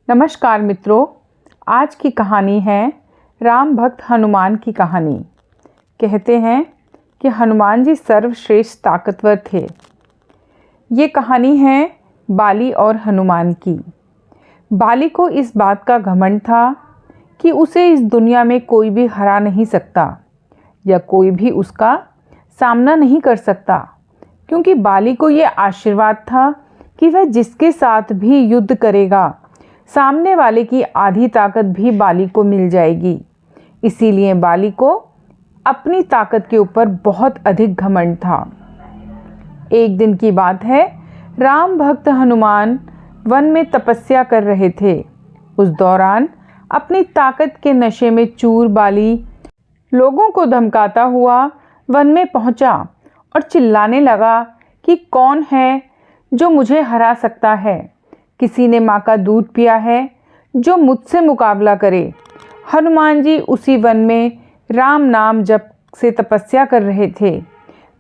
नमस्कार मित्रों, आज की कहानी है राम भक्त हनुमान की कहानी। कहते हैं कि हनुमान जी सर्वश्रेष्ठ ताकतवर थे। ये कहानी है बाली और हनुमान की। बाली को इस बात का घमंड था कि उसे इस दुनिया में कोई भी हरा नहीं सकता या कोई भी उसका सामना नहीं कर सकता, क्योंकि बाली को ये आशीर्वाद था कि वह जिसके साथ भी युद्ध करेगा सामने वाले की आधी ताकत भी बाली को मिल जाएगी। इसीलिए बाली को अपनी ताकत के ऊपर बहुत अधिक घमंड था। एक दिन की बात है, राम भक्त हनुमान वन में तपस्या कर रहे थे। उस दौरान अपनी ताकत के नशे में चूर बाली लोगों को धमकाता हुआ वन में पहुंचा और चिल्लाने लगा कि कौन है जो मुझे हरा सकता है। किसी ने माँ का दूध पिया है जो मुझसे मुकाबला करे। हनुमान जी उसी वन में राम नाम जप से तपस्या कर रहे थे।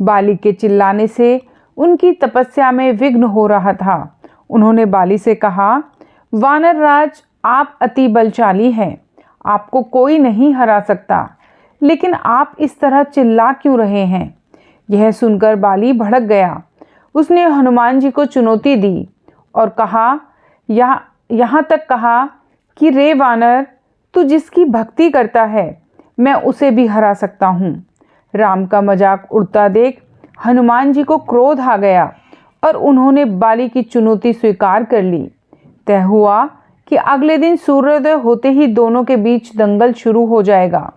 बाली के चिल्लाने से उनकी तपस्या में विघ्न हो रहा था। उन्होंने बाली से कहा, वानर राज, आप अति बलशाली हैं, आपको कोई नहीं हरा सकता, लेकिन आप इस तरह चिल्ला क्यों रहे हैं। यह सुनकर बाली भड़क गया। उसने हनुमान जी को चुनौती दी और कहा, यहाँ तक कहा कि रे वानर, तू जिसकी भक्ति करता है मैं उसे भी हरा सकता हूँ। राम का मजाक उड़ता देख हनुमान जी को क्रोध आ गया और उन्होंने बाली की चुनौती स्वीकार कर ली। तय हुआ कि अगले दिन सूर्योदय होते ही दोनों के बीच दंगल शुरू हो जाएगा।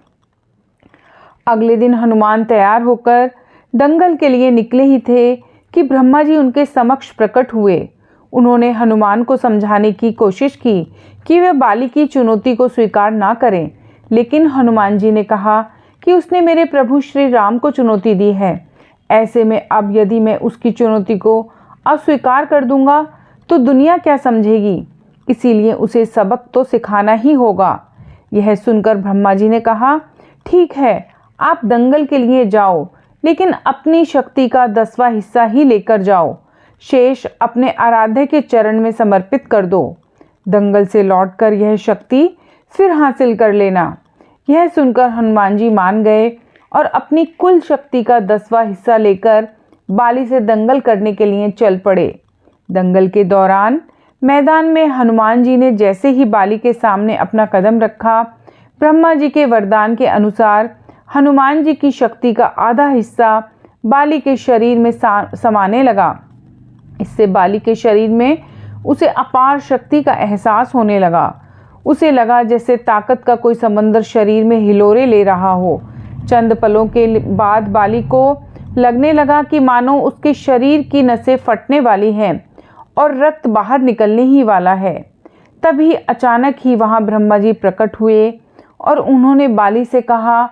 अगले दिन हनुमान तैयार होकर दंगल के लिए निकले ही थे कि ब्रह्मा जी उनके समक्ष प्रकट हुए। उन्होंने हनुमान को समझाने की कोशिश की कि वे बाली की चुनौती को स्वीकार ना करें, लेकिन हनुमान जी ने कहा कि उसने मेरे प्रभु श्री राम को चुनौती दी है। ऐसे में अब यदि मैं उसकी चुनौती को अस्वीकार कर दूंगा तो दुनिया क्या समझेगी, इसीलिए उसे सबक तो सिखाना ही होगा। यह सुनकर ब्रह्मा जी ने कहा, ठीक है, आप दंगल के लिए जाओ, लेकिन अपनी शक्ति का 10वां हिस्सा ही लेकर जाओ। शेष अपने आराध्य के चरण में समर्पित कर दो। दंगल से लौटकर यह शक्ति फिर हासिल कर लेना। यह सुनकर हनुमान जी मान गए और अपनी कुल शक्ति का 10वां हिस्सा लेकर बाली से दंगल करने के लिए चल पड़े। दंगल के दौरान मैदान में हनुमान जी ने जैसे ही बाली के सामने अपना कदम रखा, ब्रह्मा जी के वरदान के अनुसार हनुमान जी की शक्ति का आधा हिस्सा बाली के शरीर में समाने लगा। इससे बाली के शरीर में उसे अपार शक्ति का एहसास होने लगा। उसे लगा जैसे ताकत का कोई समंदर शरीर में हिलोरे ले रहा हो। चंद पलों के बाद बाली को लगने लगा कि मानो उसके शरीर की नसें फटने वाली हैं और रक्त बाहर निकलने ही वाला है। तभी अचानक ही वहाँ ब्रह्मा जी प्रकट हुए और उन्होंने बाली से कहा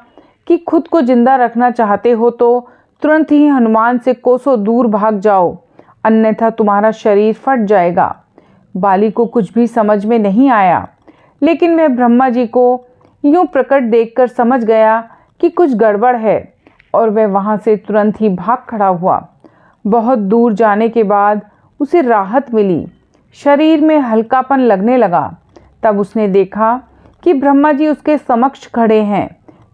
कि खुद को जिंदा रखना चाहते हो तो तुरंत ही हनुमान से कोसों दूर भाग जाओ, अन्यथा तुम्हारा शरीर फट जाएगा। बाली को कुछ भी समझ में नहीं आया, लेकिन वह ब्रह्मा जी को यूं प्रकट देखकर समझ गया कि कुछ गड़बड़ है और वह वहां से तुरंत ही भाग खड़ा हुआ। बहुत दूर जाने के बाद उसे राहत मिली, शरीर में हल्कापन लगने लगा। तब उसने देखा कि ब्रह्मा जी उसके समक्ष खड़े हैं।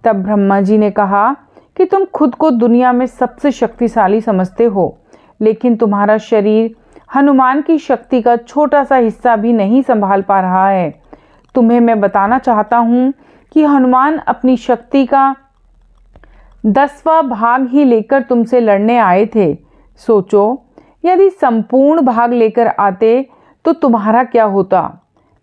तब ब्रह्मा जी ने कहा कि तुम खुद को दुनिया में सबसे शक्तिशाली समझते हो, लेकिन तुम्हारा शरीर हनुमान की शक्ति का छोटा सा हिस्सा भी नहीं संभाल पा रहा है। तुम्हें मैं बताना चाहता हूँ कि हनुमान अपनी शक्ति का 10वां भाग ही लेकर तुमसे लड़ने आए थे। सोचो, यदि संपूर्ण भाग लेकर आते तो तुम्हारा क्या होता।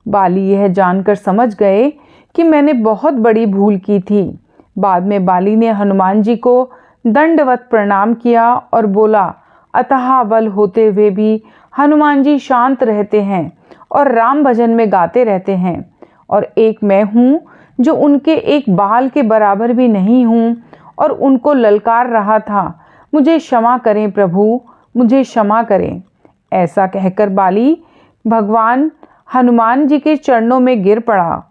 बाली यह जानकर समझ गए कि मैंने बहुत बड़ी भूल की थी। बाद में बाली ने हनुमान जी को दंडवत प्रणाम किया और बोला, अतः बल होते हुए भी हनुमान जी शांत रहते हैं और राम भजन में गाते रहते हैं, और एक मैं हूँ जो उनके एक बाल के बराबर भी नहीं हूँ और उनको ललकार रहा था। मुझे क्षमा करें प्रभु, मुझे क्षमा करें। ऐसा कहकर बाली भगवान हनुमान जी के चरणों में गिर पड़ा